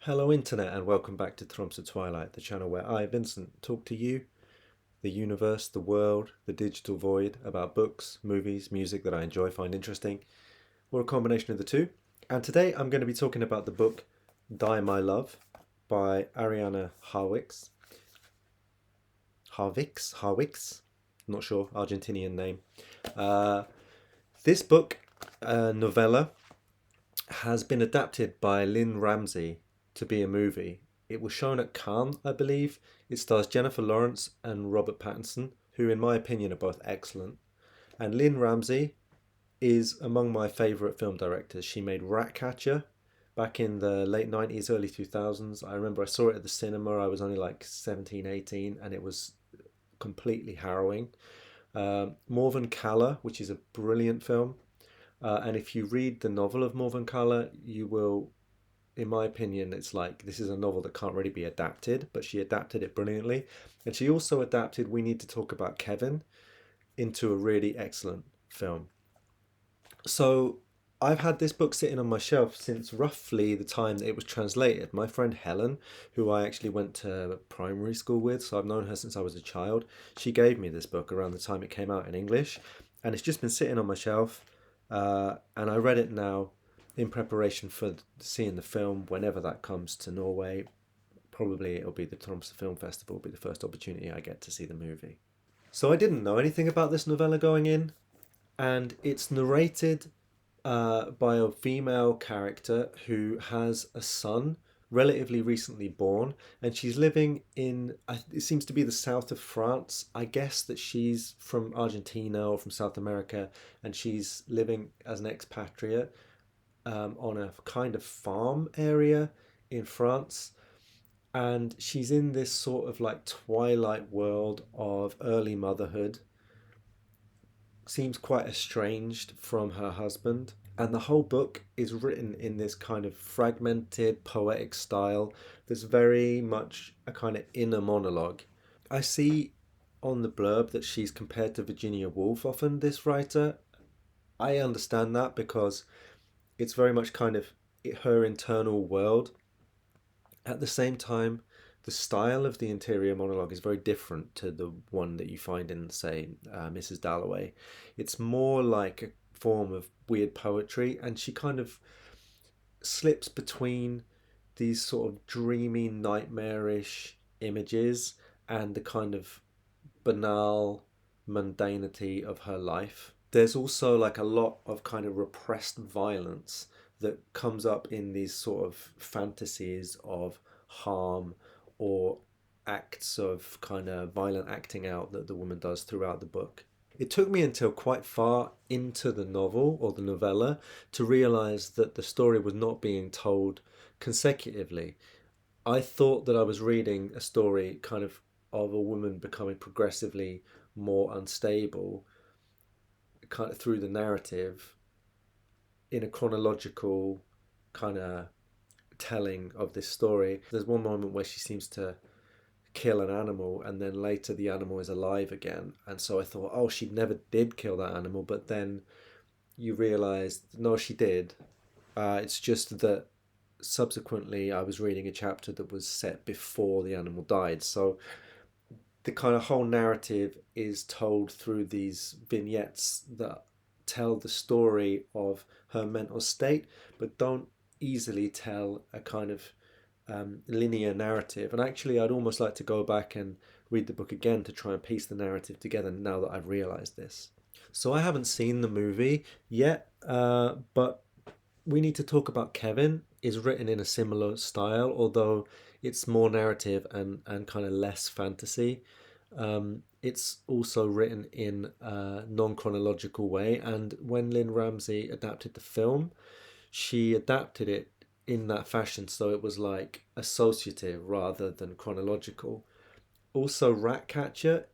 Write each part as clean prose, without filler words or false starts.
Hello, Internet, and welcome back to Tromsø Twilight, the channel where I, Vincent, talk to you, the universe, the world, the digital void about books, movies, music that I enjoy, find interesting, or a combination of the two. And today I'm going to be talking about the book Die My Love by Ariana Harwicz. Harwicz? Not sure, Argentinian name. Uh, this book, novella, has been adapted by Lynne Ramsey to be a movie. It was shown at Cannes, I believe. It stars Jennifer Lawrence and Robert Pattinson, who, in my opinion, are both excellent. And Lynne Ramsey is among my favourite film directors. She made Ratcatcher back in the late 90s, early 2000s. I remember I saw it at the cinema. I was only like 17, 18, and it was completely harrowing. Morven Caller, which is a brilliant film. And if you read the novel of Morven Caller, you will, in my opinion, it's like this is a novel that can't really be adapted, but she adapted it brilliantly. And she also adapted We Need to Talk About Kevin into a really excellent film. So I've had this book sitting on my shelf since roughly the time that it was translated. My friend Helen, who I actually went to primary school with, so I've known her since I was a child, she gave me this book around the time it came out in English. And it's just been sitting on my shelf. And I read it now in preparation for seeing the film whenever that comes to Norway. Probably it'll be the Tromsø Film Festival, will be the first opportunity I get to see the movie. So I didn't know anything about this novella going in, and it's narrated by a female character who has a son relatively recently born, and she's living in, it seems to be the south of France. I guess that she's from Argentina or from South America, and she's living as an expatriate on a kind of farm area in France. And she's in this sort of like twilight world of early motherhood, seems quite estranged from her husband. And the whole book is written in this kind of fragmented, poetic style that's very much a kind of inner monologue. I see on the blurb that she's compared to Virginia Woolf often, this writer. I understand that because it's very much kind of her internal world. At the same time, the style of the interior monologue is very different to the one that you find in, say, Mrs. Dalloway. It's more like a form of weird poetry, and she kind of slips between these sort of dreamy, nightmarish images and the kind of banal mundanity of her life. There's also like a lot of kind of repressed violence that comes up in these sort of fantasies of harm or acts of kind of violent acting out that the woman does throughout the book. It took me until quite far into the novel or the novella to realize that the story was not being told consecutively. I thought that I was reading a story kind of a woman becoming progressively more unstable kind of through the narrative in a chronological kind of telling of this story. There's one moment where she seems to kill an animal, and then later the animal is alive again. And so I thought, oh, she never did kill that animal, but then you realise, no, she did. It's just that subsequently I was reading a chapter that was set before the animal died. So the kind of whole narrative is told through these vignettes that tell the story of her mental state, but don't easily tell a kind of linear narrative. And actually, I'd almost like to go back and read the book again to try and piece the narrative together now that I've realized this. So I haven't seen the movie yet, but We Need to Talk About Kevin is written in a similar style, although it's more narrative and kind of less fantasy. It's also written in a non chronological way, and when Lynne Ramsey adapted the film, she adapted it in that fashion, so it was like associative rather than chronological. Also, Ratcatcher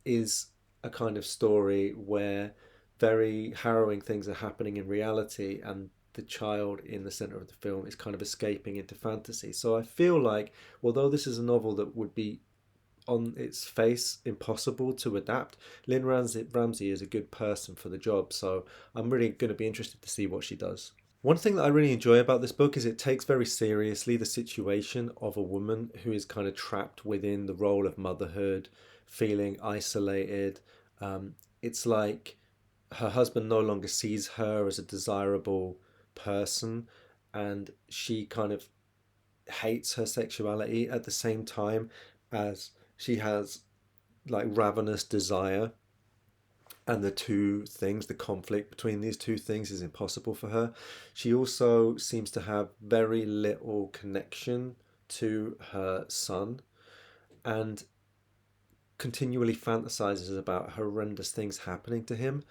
is a kind of story where very harrowing things are happening in reality, and the child in the center of the film is kind of escaping into fantasy. So I feel like, although this is a novel that would be on its face impossible to adapt, Lynne Ramsey is a good person for the job. So I'm really going to be interested to see what she does. One thing that I really enjoy about this book is it takes very seriously the situation of a woman who is kind of trapped within the role of motherhood, feeling isolated. It's like her husband no longer sees her as a desirable person, and she kind of hates her sexuality at the same time as she has like ravenous desire, and the two things, the conflict between these two things is impossible for her. She also seems to have very little connection to her son, and continually fantasizes about horrendous things happening to him,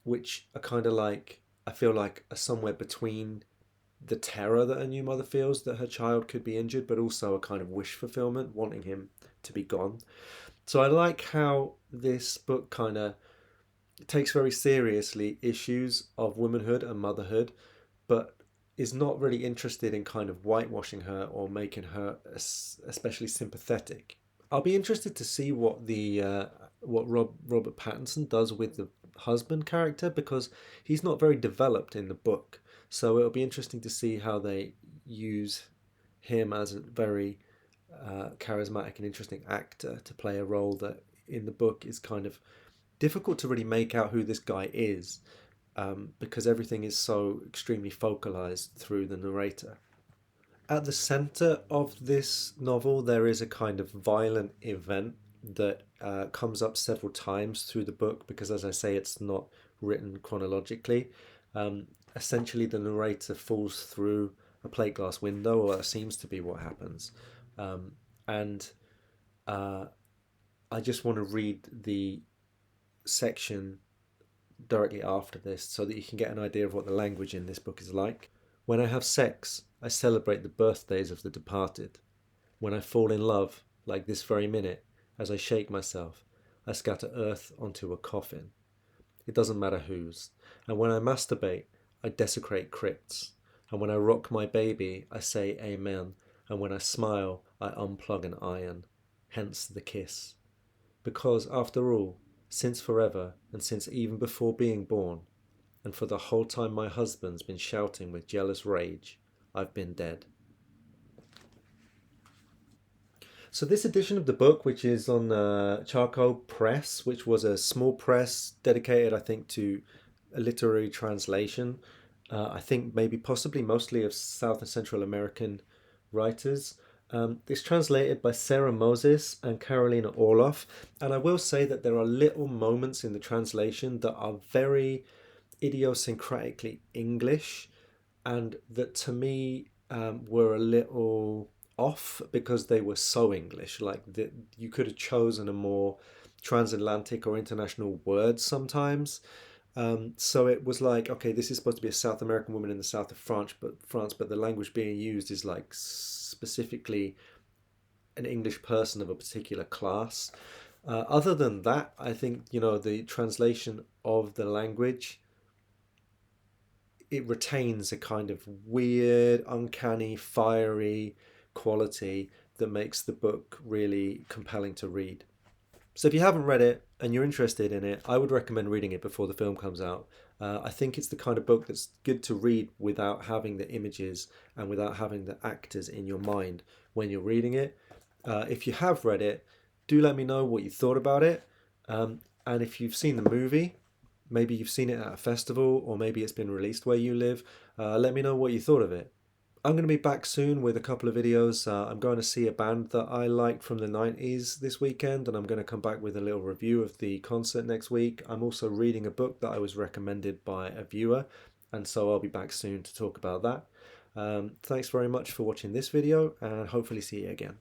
which are kind of like, I feel like, are somewhere between the terror that a new mother feels that her child could be injured, but also a kind of wish fulfillment, wanting him to be gone. So I like how this book kind of takes very seriously issues of womanhood and motherhood, but is not really interested in kind of whitewashing her or making her especially sympathetic. I'll be interested to see what Robert Pattinson does with the husband character, because he's not very developed in the book. So it'll be interesting to see how they use him as a very charismatic and interesting actor to play a role that in the book is kind of difficult to really make out who this guy is, because everything is so extremely focalized through the narrator. At the center of this novel, there is a kind of violent event that comes up several times through the book because, as I say, it's not written chronologically. Essentially, the narrator falls through a plate glass window, or that seems to be what happens. And I just want to read the section directly after this so that you can get an idea of what the language in this book is like. When I have sex, I celebrate the birthdays of the departed. When I fall in love, like this very minute, as I shake myself, I scatter earth onto a coffin. It doesn't matter whose. And when I masturbate, I desecrate crypts. And when I rock my baby, I say amen. And when I smile, I unplug an iron. Hence the kiss. Because, after all, since forever, and since even before being born, and for the whole time my husband's been shouting with jealous rage, I've been dead. So this edition of the book, which is on Charco Press, which was a small press dedicated, I think, to a literary translation, I think maybe possibly mostly of South and Central American writers. It's translated by Sarah Moses and Carolina Orloff, and I will say that there are little moments in the translation that are very idiosyncratically English, and that to me were a little off because they were so English. Like that, you could have chosen a more transatlantic or international word sometimes. So it was like, okay, this is supposed to be a South American woman in the south of France, but the language being used is like specifically an English person of a particular class. Other than that, I think, the translation of the language, it retains a kind of weird, uncanny, fiery quality that makes the book really compelling to read. So if you haven't read it and you're interested in it, I would recommend reading it before the film comes out. I think it's the kind of book that's good to read without having the images and without having the actors in your mind when you're reading it. If you have read it, do let me know what you thought about it. And if you've seen the movie, maybe you've seen it at a festival, or maybe it's been released where you live, let me know what you thought of it. I'm going to be back soon with a couple of videos. I'm going to see a band that I liked from the 90s this weekend, and I'm going to come back with a little review of the concert next week. I'm also reading a book that I was recommended by a viewer, and so I'll be back soon to talk about that. Thanks very much for watching this video, and hopefully see you again.